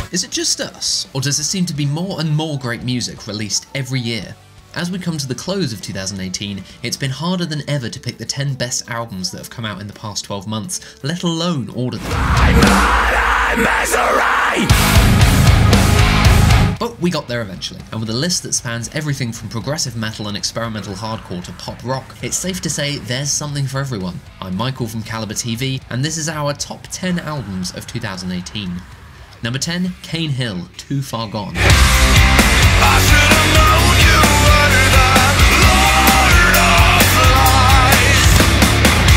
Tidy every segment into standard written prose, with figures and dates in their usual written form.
Is it just us, or does it seem to be more and more great music released every year? As we come to the close of 2018, it's been harder than ever to pick the 10 best albums that have come out in the past 12 months, let alone order them. But we got there eventually, and with a list that spans everything from progressive metal and experimental hardcore to pop rock, it's safe to say there's something for everyone. I'm Michael from CaliberTV, and this is our top 10 albums of 2018. Number 10, Cane Hill, Too Far Gone. I should have known you were the Lord of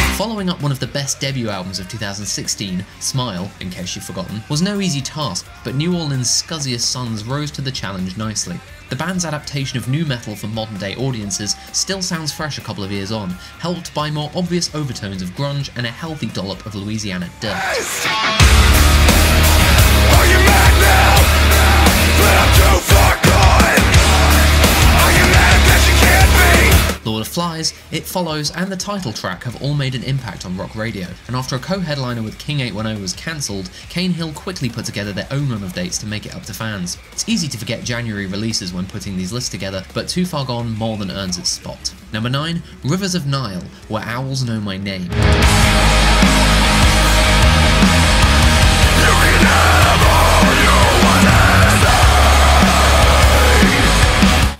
Lies. Following up one of the best debut albums of 2016, Smile, in case you've forgotten, was no easy task, but New Orleans' scuzziest sons rose to the challenge nicely. The band's adaptation of nu metal for modern day audiences still sounds fresh a couple of years on, helped by more obvious overtones of grunge and a healthy dollop of Louisiana dirt. Are you mad now? But I'm too far gone. Are you mad that you can't be? Lord of Flies, It Follows, and the title track have all made an impact on rock radio, and after a co-headliner with King 810 was cancelled, Cane Hill quickly put together their own run of dates to make it up to fans. It's easy to forget January releases when putting these lists together, but Too Far Gone more than earns its spot. Number 9, Rivers of Nile, Where Owls Know My Name.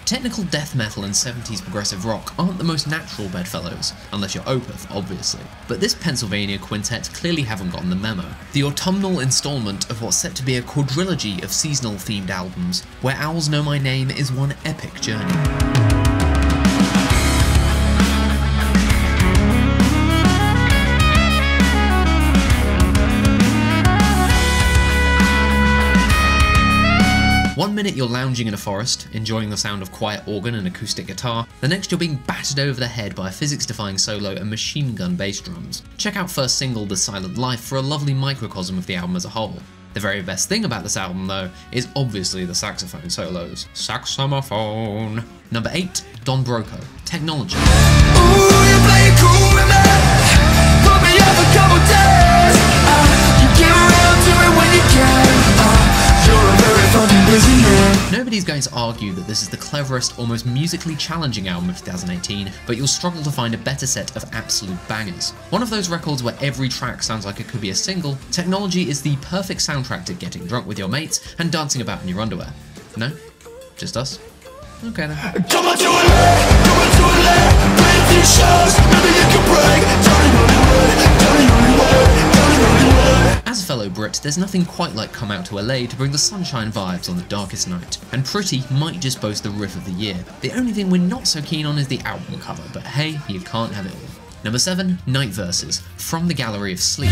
Technical death metal and 70s progressive rock aren't the most natural bedfellows, unless you're Opeth, obviously. But this Pennsylvania quintet clearly haven't gotten the memo. The autumnal installment of what's set to be a quadrilogy of seasonal themed albums, Where Owls Know My Name is one epic journey. One minute you're lounging in a forest, enjoying the sound of quiet organ and acoustic guitar, the next you're being battered over the head by a physics-defying solo and machine gun bass drums. Check out first single The Silent Life for a lovely microcosm of the album as a whole. The very best thing about this album though, is obviously the saxophone solos. Saxophone. Number 8, Don Broco, Technology. Ooh, you play it cool with me. Put me up a couple days. You get around to it when you can. Nobody's going to argue that this is the cleverest, almost musically challenging album of 2018, but you'll struggle to find a better set of absolute bangers. One of those records where every track sounds like it could be a single, Technology is the perfect soundtrack to getting drunk with your mates and dancing about in your underwear. No? Just us? Okay then. Come on to a shows, maybe you can break. As a fellow Brit, there's nothing quite like Come Out to LA to bring the sunshine vibes on the darkest night, and Pretty might just boast the riff of the year. The only thing we're not so keen on is the album cover, but hey, you can't have it all. Number 7, Night Verses, From the Gallery of Sleep.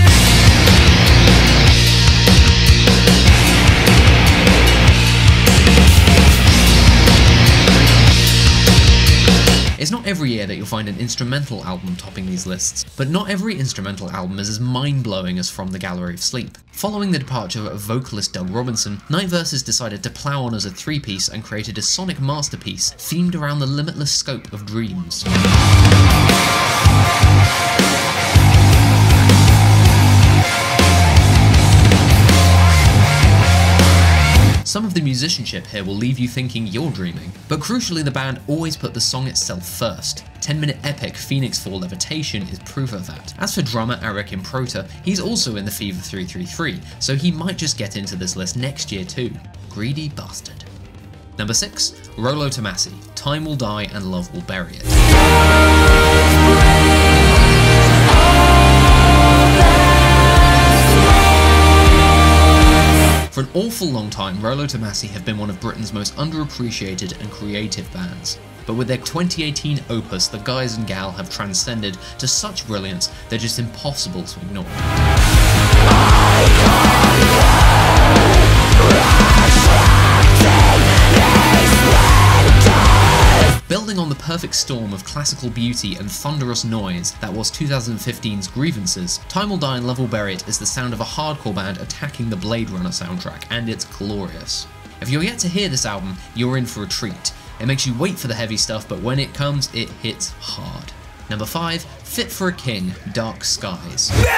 It's not every year that you'll find an instrumental album topping these lists, but not every instrumental album is as mind-blowing as From the Gallery of Sleep. Following the departure of vocalist Doug Robinson, Night Verses decided to plough on as a three-piece and created a sonic masterpiece themed around the limitless scope of dreams. Some of the musicianship here will leave you thinking you're dreaming, but crucially the band always put the song itself first. 10-minute epic Phoenix Fall Levitation is proof of that. As for drummer Eric Improta, he's also in the Fever 333, so he might just get into this list next year too. Greedy bastard. Number 6, Rollo Tomassi, Time Will Die and Love Will Bury It. For an awful long time, Rollo Tomassi have been one of Britain's most underappreciated and creative bands. But with their 2018 opus, the guys and gal have transcended to such brilliance they're just impossible to ignore. Building on the perfect storm of classical beauty and thunderous noise that was 2015's Grievances, Time Will Die and Love Will Bury It is the sound of a hardcore band attacking the Blade Runner soundtrack, and it's glorious. If you're yet to hear this album, you're in for a treat. It makes you wait for the heavy stuff, but when it comes, it hits hard. Number 5, Fit for a King, Dark Skies. Every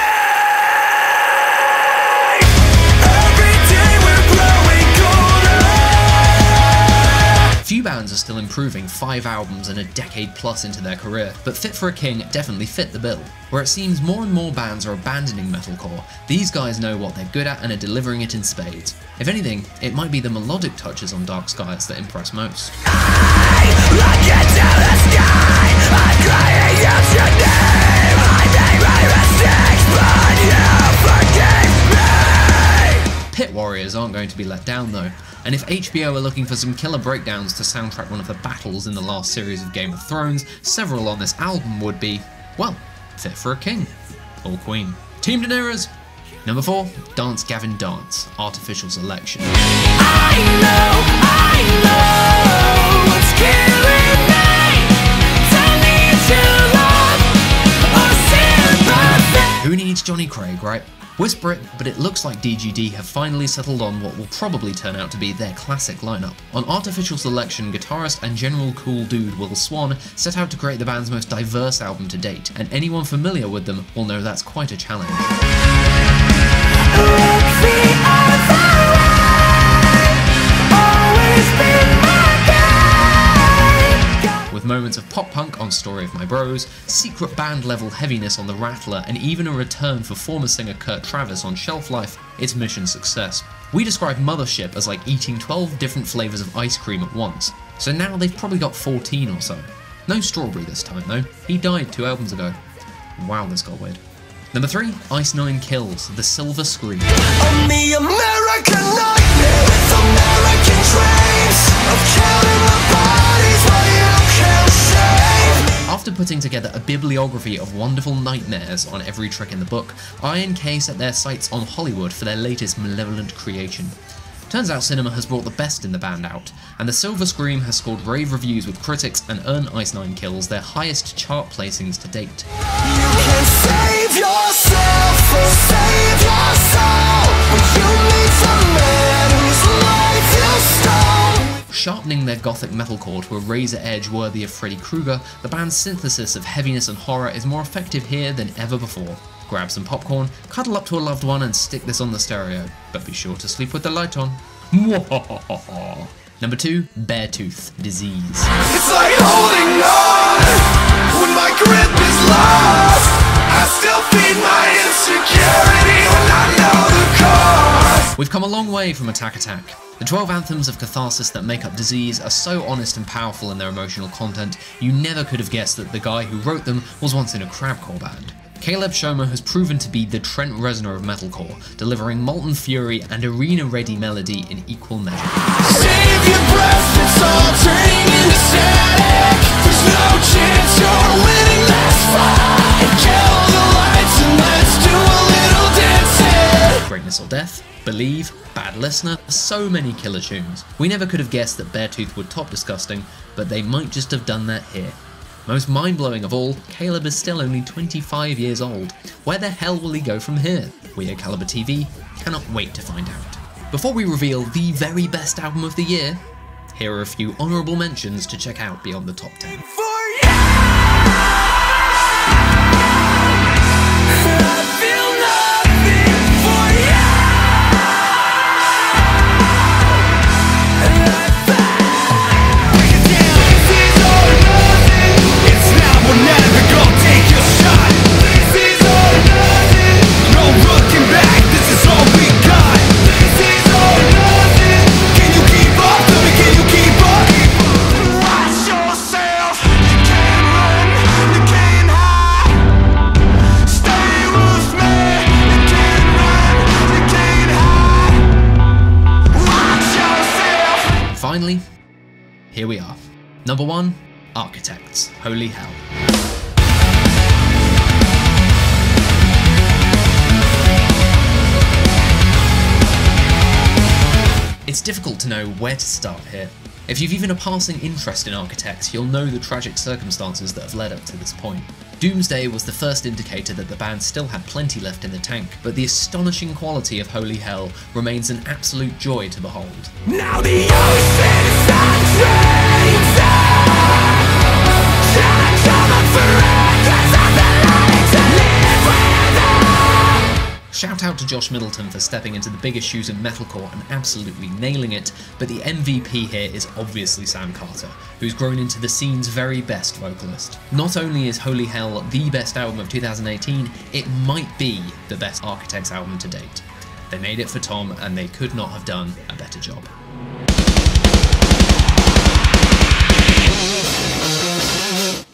day we're growing. bands are still improving 5 albums and a decade plus into their career, but Fit for a King definitely fit the bill. Where it seems more and more bands are abandoning metalcore, these guys know what they're good at and are delivering it in spades. If anything, it might be the melodic touches on Dark Skies that impress most. Pit Warriors aren't going to be let down though, and if HBO are looking for some killer breakdowns to soundtrack one of the battles in the last series of Game of Thrones, several on this album would be, well, fit for a king. Or queen. Team Daenerys! Number 4, Dance Gavin Dance, Artificial Selection. I know what's killing me. Don't need your love or sympathy. Who needs Johnny Craig, right? Whisper it, but it looks like DGD have finally settled on what will probably turn out to be their classic lineup. On Artificial Selection, guitarist and general cool dude Will Swan set out to create the band's most diverse album to date, and anyone familiar with them will know that's quite a challenge. With moments of pop-punk on Story of My Bros, secret band-level heaviness on The Rattler, and even a return for former singer Kurt Travis on Shelf Life, it's mission success. We describe Mothership as like eating 12 different flavours of ice cream at once, so now they've probably got 14 or so. No Strawberry this time though, he died 2 albums ago. Wow, this got weird. Number 3, Ice Nine Kills, The Silver Scream. On the American nightmare with American dreams of killing the bodies while you kill shame. After putting together a bibliography of wonderful nightmares on every trick in the book, INK set their sights on Hollywood for their latest malevolent creation. Turns out cinema has brought the best in the band out, and The Silver Scream has scored rave reviews with critics and earned Ice Nine Kills their highest chart placings to date. You can save yourself or save your soul, but you need some man whose life you stole. Sharpening their gothic metalcore to a razor edge worthy of Freddy Krueger, the band's synthesis of heaviness and horror is more effective here than ever before. Grab some popcorn, cuddle up to a loved one and stick this on the stereo, but be sure to sleep with the light on. Number 2, Beartooth, Disease. It's like holding on when my grip is lost. I still feed my insecurity when I know the cause. We've come a long way from Attack Attack. The 12 anthems of catharsis that make up Disease are so honest and powerful in their emotional content, you never could have guessed that the guy who wrote them was once in a crabcore band. Caleb Shomer has proven to be the Trent Reznor of metalcore, delivering molten fury and arena-ready melody in equal measure. Save your breath, it's all turning into static. There's no chance you're winning this fight. Kill the lights and let's do a little dancing. Greatness or Death, Believe, Bad Listener, so many killer tunes. We never could have guessed that Beartooth would top Disgusting, but they might just have done that here. Most mind-blowing of all, Caleb is still only 25 years old. Where the hell will he go from here? We at CaliberTV cannot wait to find out. Before we reveal the very best album of the year, here are a few honourable mentions to check out beyond the top 10. Finally, here we are. Number 1, Architects, Holy Hell. It's difficult to know where to start here. If you've even a passing interest in Architects, you'll know the tragic circumstances that have led up to this point. Doomsday was the first indicator that the band still had plenty left in the tank, but the astonishing quality of Holy Hell remains an absolute joy to behold. Now the ocean is Shout out to Josh Middleton for stepping into the biggest shoes in metalcore and absolutely nailing it, but the MVP here is obviously Sam Carter, who's grown into the scene's very best vocalist. Not only is Holy Hell the best album of 2018, it might be the best Architects album to date. They made it for Tom, and they could not have done a better job.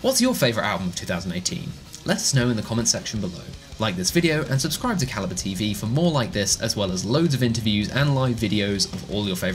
What's your favourite album of 2018? Let us know in the comment section below. Like this video and subscribe to CaliberTV for more like this, as well as loads of interviews and live videos of all your favourite